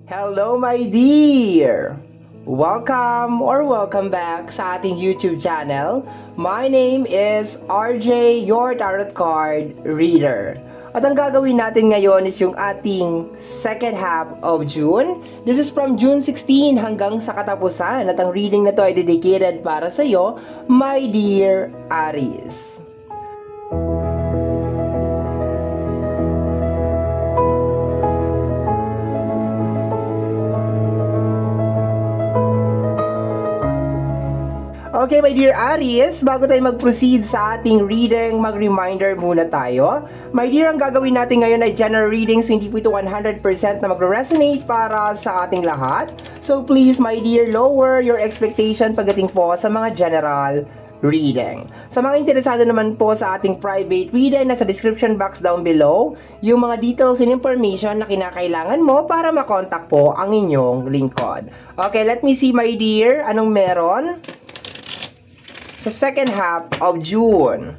Hello my dear! Welcome back sa ating YouTube channel. My name is RJ, your Tarot Card Reader. At ang gagawin natin ngayon is yung ating second half of June. This is from June 16 hanggang sa katapusan. At ang reading na to ay dedicated para sa iyo, my dear Aries. Okay, my dear Aries, bago tayo mag-proceed sa ating reading, mag-reminder muna tayo. My dear, ang gagawin natin ngayon ay general readings, hindi po ito 100% na magre-resonate para sa ating lahat. So please, my dear, lower your expectation pagdating po sa mga general reading. Sa mga interesado naman po sa ating private reading, nasa description box down below, yung mga details and information na kinakailangan mo para makontak po ang inyong lingkod. Okay, let me see, my dear, anong meron sa second half of June.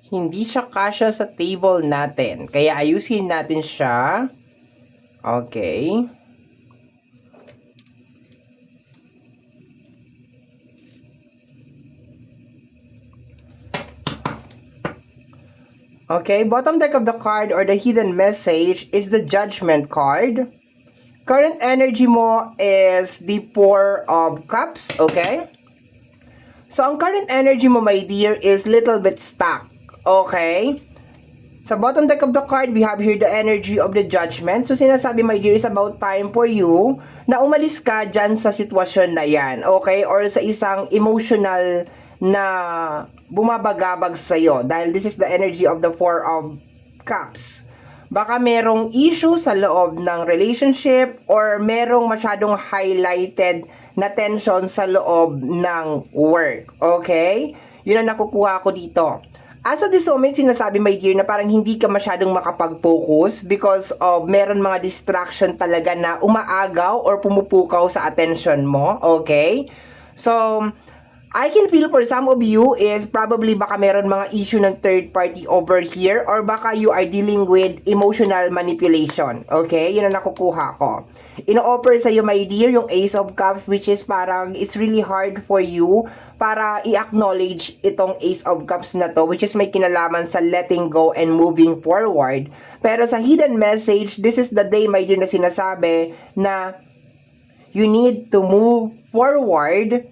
Hindi siya kasya sa table natin. Kaya ayusin natin siya. Okay. Okay, bottom deck of the card or the hidden message is the Judgment card. Current energy mo is the Four of Cups, okay? So, ang current energy mo, my dear, is little bit stuck. Okay? Sa bottom deck of the card, we have here the energy of the Judgment. So, sinasabi, my dear, is about time for you na umalis ka dyan sa sitwasyon na yan. Okay? Or sa isang emotional na bumabagabag sa'yo. Dahil this is the energy of the Four of Cups. Baka merong issue sa loob ng relationship or merong masyadong highlighted na tension sa loob ng work. Okay? Yun ang nakukuha ko dito. As of this moment, sinasabi, my dear, na parang hindi ka masyadong makapag-focus because of meron mga distraction talaga na umaagaw or pumupukaw sa attention mo. Okay? So, I can feel for some of you is probably baka meron mga issue ng third party over here or baka you are dealing with emotional manipulation. Okay? Yun ang nakukuha ko. Ino-offer sa iyo, my dear, yung Ace of Cups, which is parang it's really hard for you para i-acknowledge itong Ace of Cups na to, which is may kinalaman sa letting go and moving forward. Pero sa hidden message, this is the day, my dear, na sinasabi na you need to move forward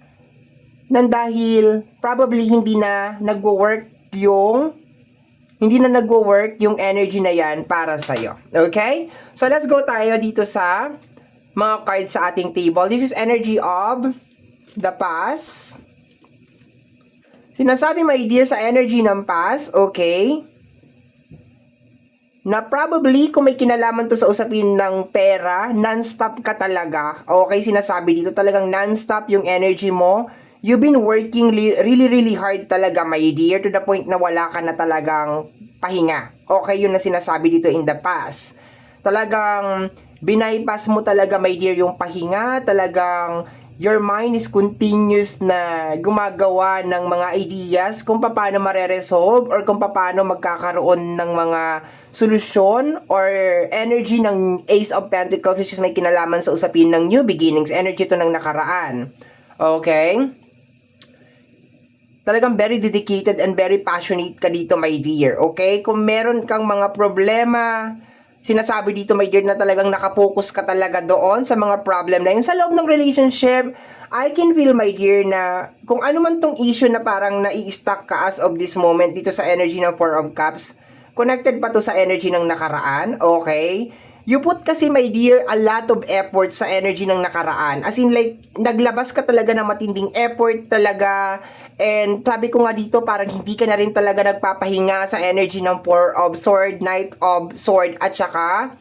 nang dahil probably hindi na nagwo-work yung energy na yan para sa'yo. Okay? So, let's go tayo dito sa mga cards sa ating table. This is energy of the past. Sinasabi, my dear, sa energy ng past, okay, na probably kung may kinalaman to sa usapin ng pera, non-stop ka talaga. Okay, sinasabi dito talagang non-stop yung energy mo. You've been working really hard talaga, my dear, to the point na wala ka na talagang pahinga. Okay, yun na sinasabi dito in the past. Talagang binaypass mo talaga, my dear, yung pahinga. Talagang your mind is continuous na gumagawa ng mga ideas kung paano mare-resolve or kung paano magkakaroon ng mga solusyon or energy ng Ace of Pentacles, which is may kinalaman sa usapin ng new beginnings. Energy to ng nakaraan. Okay? Talagang very dedicated and very passionate ka dito, my dear. Okay? Kung meron kang mga problema, sinasabi dito, my dear, na talagang nakapokus ka talaga doon sa mga problem na yun. Sa loob ng relationship, I can feel, my dear, na kung ano man tong issue na parang nai-stuck ka as of this moment dito sa energy ng Four of Cups, connected pa to sa energy ng nakaraan, okay? You put kasi, my dear, a lot of effort sa energy ng nakaraan. As in, like, naglabas ka talaga ng matinding effort talaga. And sabi ko nga dito, parang hindi ka na rin talaga nagpapahinga sa energy ng Four of Sword, Knight of Sword, at saka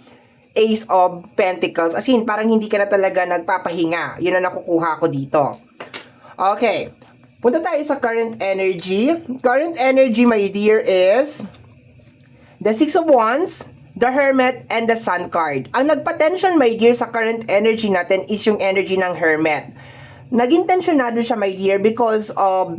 Ace of Pentacles. As in, parang hindi ka na talaga nagpapahinga. Yun ang nakukuha ko dito. Okay. Punta tayo sa current energy. Current energy, my dear, is the Six of Wands, the Hermit, and the Sun card. Ang nagpa-tension, my dear, sa current energy natin is yung energy ng Hermit. Naging tensionado siya, my dear, because of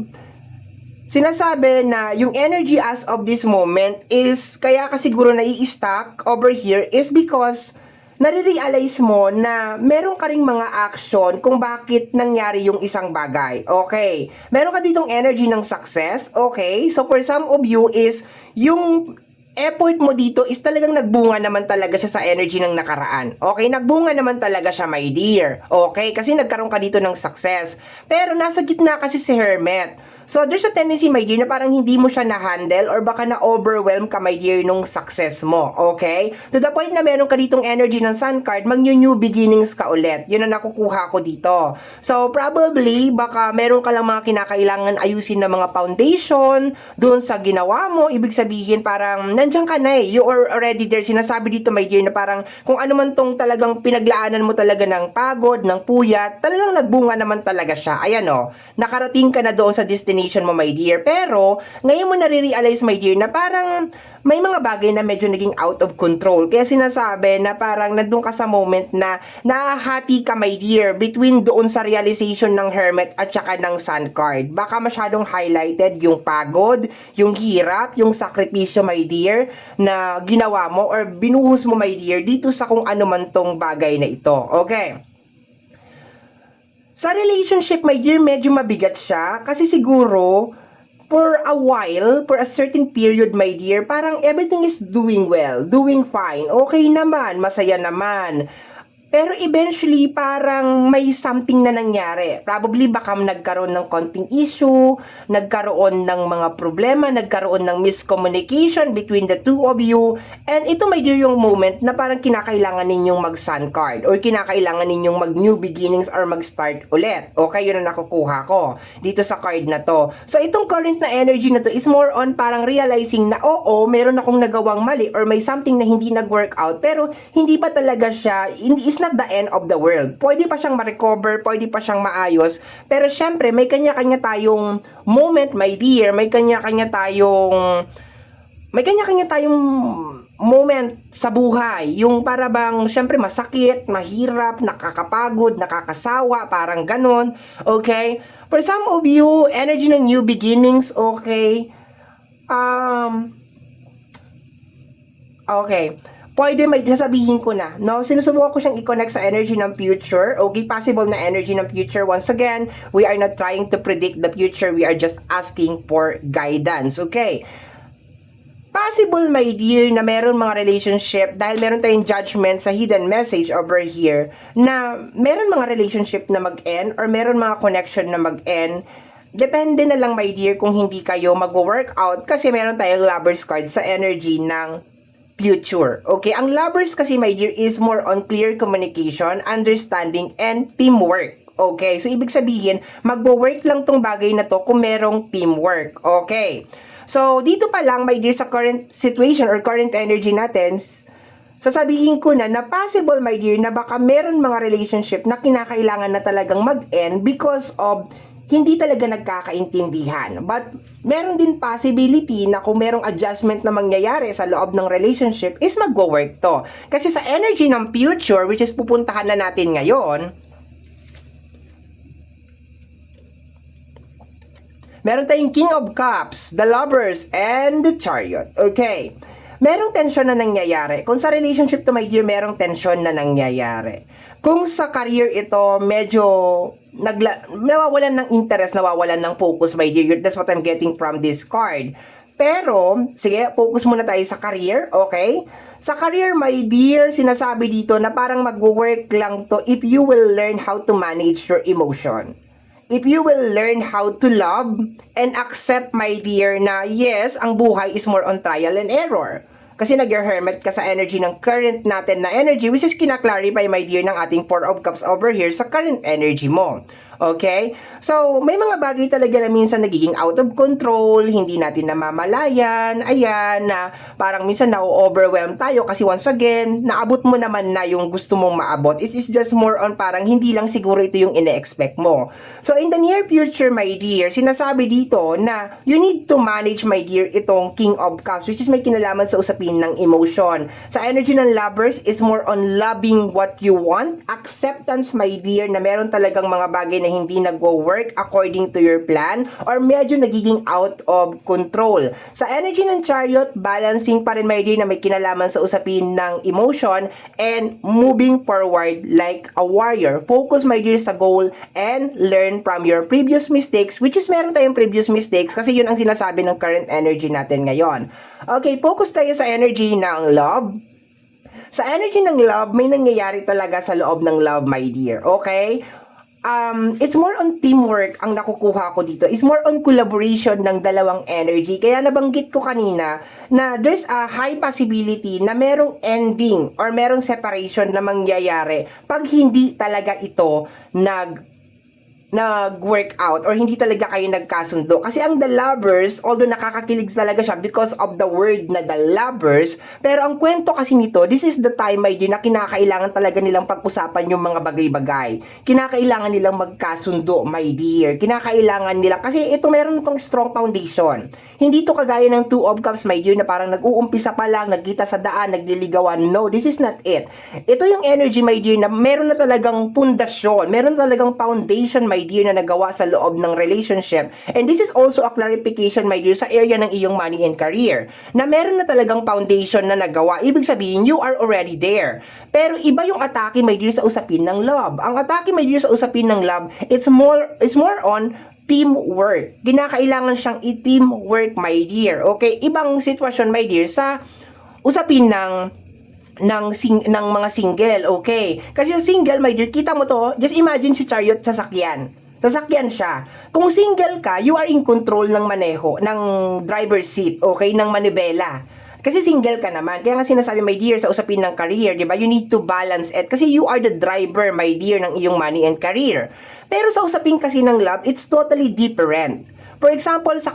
sinasabi na yung energy as of this moment is kaya ka siguro nai-stuck over here is because nare-realize mo na meron ka ring mga action kung bakit nangyari yung isang bagay. Okay. Meron ka ditong energy ng success. Okay. So for some of you is yung effort mo dito is talagang nagbunga naman talaga siya sa energy ng nakaraan. Okay, nagbunga naman talaga siya, my dear. Okay, kasi nagkaroon ka dito ng success. Pero nasa gitna kasi si Hermit. So, there's a tendency, my dear, na parang hindi mo siya na-handle or baka na-overwhelm ka, my dear, nung success mo. Okay? To the point na meron ka ditong energy ng Sun card, mag-new beginnings ka ulit. Yun ang nakukuha ko dito. So, probably, baka meron ka lang mga kinakailangan ayusin na mga foundation doon sa ginawa mo. Ibig sabihin, parang nandiyan ka na eh. You are already there. Sinasabi dito, my dear, na parang kung ano man tong talagang pinaglaanan mo talaga ng pagod, ng puyat, talagang nagbunga naman talaga siya. Ayan o, nakarating ka na doon sa destination mo, my dear. Pero, ngayon mo nare-realize, my dear, na parang may mga bagay na medyo naging out of control. Kaya sinasabi na parang nandun ka sa moment na nahahati ka, my dear, between doon sa realization ng Hermit at saka ng Sun card. Baka masyadong highlighted yung pagod, yung hirap, yung sakripisyo, my dear, na ginawa mo or binuhos mo, my dear, dito sa kung ano man tong bagay na ito. Okay? Sa relationship, my dear, medyo mabigat siya kasi siguro for a while, for a certain period, my dear, parang everything is doing well, doing fine, okay naman, masaya naman. Pero eventually, parang may something na nangyari. Probably baka nagkaroon ng konting issue, nagkaroon ng mga problema, nagkaroon ng miscommunication between the two of you. And ito, my dear, yung moment na parang kinakailangan ninyong mag-Sun card or kinakailangan ninyong mag-new beginnings or mag-start ulit. Okay, yun ang nakukuha ko dito sa card na to. So, itong current na energy na to is more on parang realizing na oo, meron akong nagawang mali or may something na hindi nag-work out pero hindi pa talaga siya, it's not the end of the world. Pwede pa siyang ma-recover, pwede pa siyang maayos, pero syempre may kanya-kanya tayong moment, my dear, may kanya-kanya tayong moment sa buhay, yung para bang syempre masakit, mahirap, nakakapagod, nakakasawa, parang ganon. Okay? For some of you, energy ng new beginnings, okay? Okay. Pwede may sasabihin ko na, no? Sinusubukan ko siyang i-connect sa energy ng future. Okay, possible na energy ng future. Once again, we are not trying to predict the future. We are just asking for guidance. Okay. Possible, my dear, na meron mga relationship, dahil meron tayong judgment sa hidden message over here, na meron mga relationship na mag-end or meron mga connection na mag-end. Depende na lang, my dear, kung hindi kayo mag-work out kasi meron tayong Lovers card sa energy ng future. Okay, ang Lovers kasi, my dear, is more on clear communication, understanding, and teamwork. Okay, so ibig sabihin, magwo-work lang tong bagay na to kung merong teamwork. Okay, so dito pa lang, my dear, sa current situation or current energy natin, sasabihin ko na possible, my dear, na baka meron mga relationship na kinakailangan na talagang mag-end because of hindi talaga nagkakaintindihan. But meron din possibility na kung merong adjustment na mangyayari sa loob ng relationship is magwo-work to. Kasi sa energy ng future, which is pupuntahan na natin ngayon, meron tayong King of Cups, the Lovers, and the Chariot. Okay. Merong tension na nangyayari. Kung sa relationship to, my dear, merong tension na nangyayari. Kung sa career ito, medyo nawawalan ng interest, nawawalan ng focus, my dear. That's what I'm getting from this card. Pero, sige, focus muna tayo sa career, okay? Sa career, my dear, sinasabi dito na parang mag-work lang to if you will learn how to manage your emotion. If you will learn how to love and accept, my dear, na yes, ang buhay is more on trial and error. Kasi nag-hermit ka sa energy ng current natin na energy, which is kina-clarify, my dear, ng ating Four of Cups over here sa current energy mo. Okay? So, may mga bagay talaga na minsan nagiging out of control, hindi natin namamalayan, ayan, na parang minsan na-overwhelm tayo kasi once again, naabot mo naman na yung gusto mong maabot. It is just more on parang hindi lang siguro ito yung ine-expect mo. So, in the near future, my dear, sinasabi dito na you need to manage, my dear, itong King of Cups, which is may kinalaman sa usapin ng emotion. Sa energy ng lovers, is more on loving what you want, acceptance, my dear, na meron talagang mga bagay na hindi nagwo-work according to your plan or medyo nagiging out of control. Sa energy ng Chariot, balancing pa rin, my dear, na may kinalaman sa usapin ng emotion and moving forward like a warrior. Focus, my dear, sa goal and learn from your previous mistakes, which is meron tayong previous mistakes kasi yun ang sinasabi ng current energy natin ngayon. Okay, focus tayo sa energy ng love. Sa energy ng love, may nangyayari talaga sa loob ng love, my dear. Okay? It's more on teamwork ang nakukuha ko dito. It's more on collaboration ng dalawang energy. Kaya nabanggit ko kanina na there's a high possibility na merong ending or merong separation na mangyayari pag hindi talaga ito nag-work out or hindi talaga kayo nagkasundo. Kasi ang The Lovers, although nakakakilig talaga siya because of the word na The Lovers, pero ang kwento kasi nito, this is the time, my dear, na kinakailangan talaga nilang pag-usapan yung mga bagay-bagay. Kinakailangan nilang magkasundo, my dear. Kinakailangan nila, kasi ito meron itong strong foundation. Hindi to kagaya ng Two of Cups, my dear, na parang nag-uumpisa pa lang, nagkita sa daan, nagliligawan. No, this is not it. Ito yung energy, my dear, na meron na talagang pundasyon, meron na talagang foundation, my dear, na nagawa sa loob ng relationship. And this is also a clarification, my dear, sa area ng iyong money and career. Na meron na talagang foundation na nagawa. Ibig sabihin, you are already there. Pero iba yung atake, my dear, sa usapin ng love. Ang atake, my dear, sa usapin ng love, it's more on teamwork. Kinakailangan siyang i-teamwork, my dear. Okay? Ibang sitwasyon, my dear, sa usapin ng mga single, okay? Kasi sa single, my dear, kita mo to, just imagine si Chariot sasakyan. Sasakyan siya. Kung single ka, you are in control ng maneho, ng driver's seat, okay? Ng manibela. Kasi single ka naman. Kaya nga sinasabi, my dear, sa usapin ng career, di ba? You need to balance it. Kasi you are the driver, my dear, ng iyong money and career. Pero sa usapin kasi ng love, it's totally different. For example, sa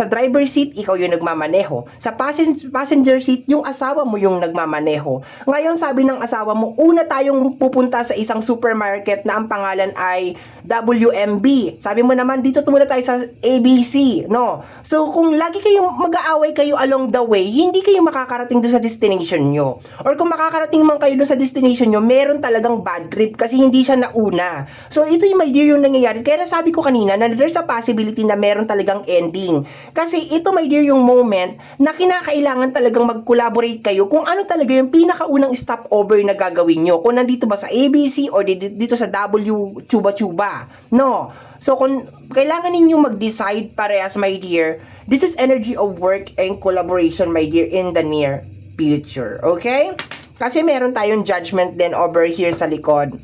driver seat, ikaw yung nagmamaneho. Sa passenger seat, yung asawa mo yung nagmamaneho. Ngayon, sabi ng asawa mo, una tayong pupunta sa isang supermarket na ang pangalan ay WMB. Sabi mo naman, dito muna tayo sa ABC, no? So, kung lagi kayong mag-aaway kayo along the way, hindi kayo makakarating doon sa destination nyo. Or kung makakarating man kayo doon sa destination nyo, meron talagang bad trip kasi hindi siya nauna. So, ito yung, my dear, yung nangyayari. Kaya nasabi ko kanina na there's a possibility na meron talagang ending. Kasi ito, my dear, yung moment na kinakailangan talagang mag-collaborate kayo kung ano talaga yung pinakaunang stopover na gagawin nyo. Kung nandito ba sa ABC or dito sa W, chuba-chuba. No. So, kung kailangan ninyong mag-decide parehas, my dear, this is energy of work and collaboration, my dear, in the near future. Okay? Kasi meron tayong judgment din over here sa likod.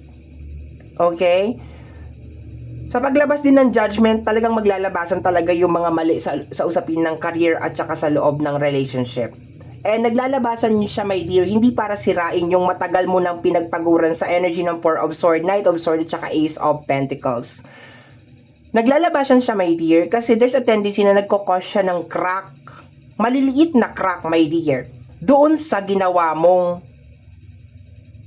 Okay? Sa paglabas din ng judgment, talagang maglalabasan talaga yung mga mali sa usapin ng career at saka sa loob ng relationship. And naglalabasan nyo siya, my dear, hindi para sirain yung matagal mo nang pinagpaguran sa energy ng Four of Swords, Knight of Swords, at saka Ace of Pentacles. Naglalabasan siya, my dear, kasi there's a tendency na nagkakos siya ng crack, maliliit na crack, my dear, doon sa ginawa mong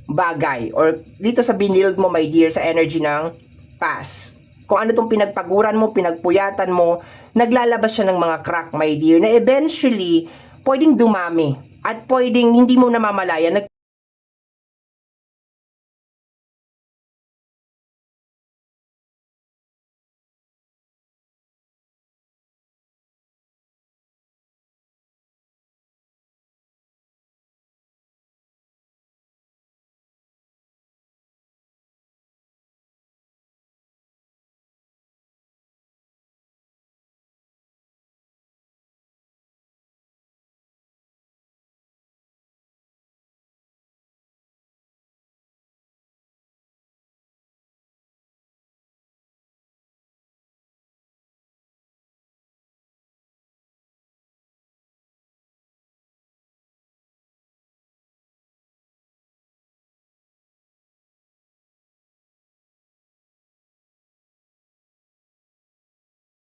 bagay, or dito sa binild mo, my dear, sa energy ng past. Kung ano itong pinagpaguran mo, pinagpuyatan mo, naglalabas siya ng mga crack, my dear, na eventually, pwedeng dumami at pwedeng hindi mo namamalayan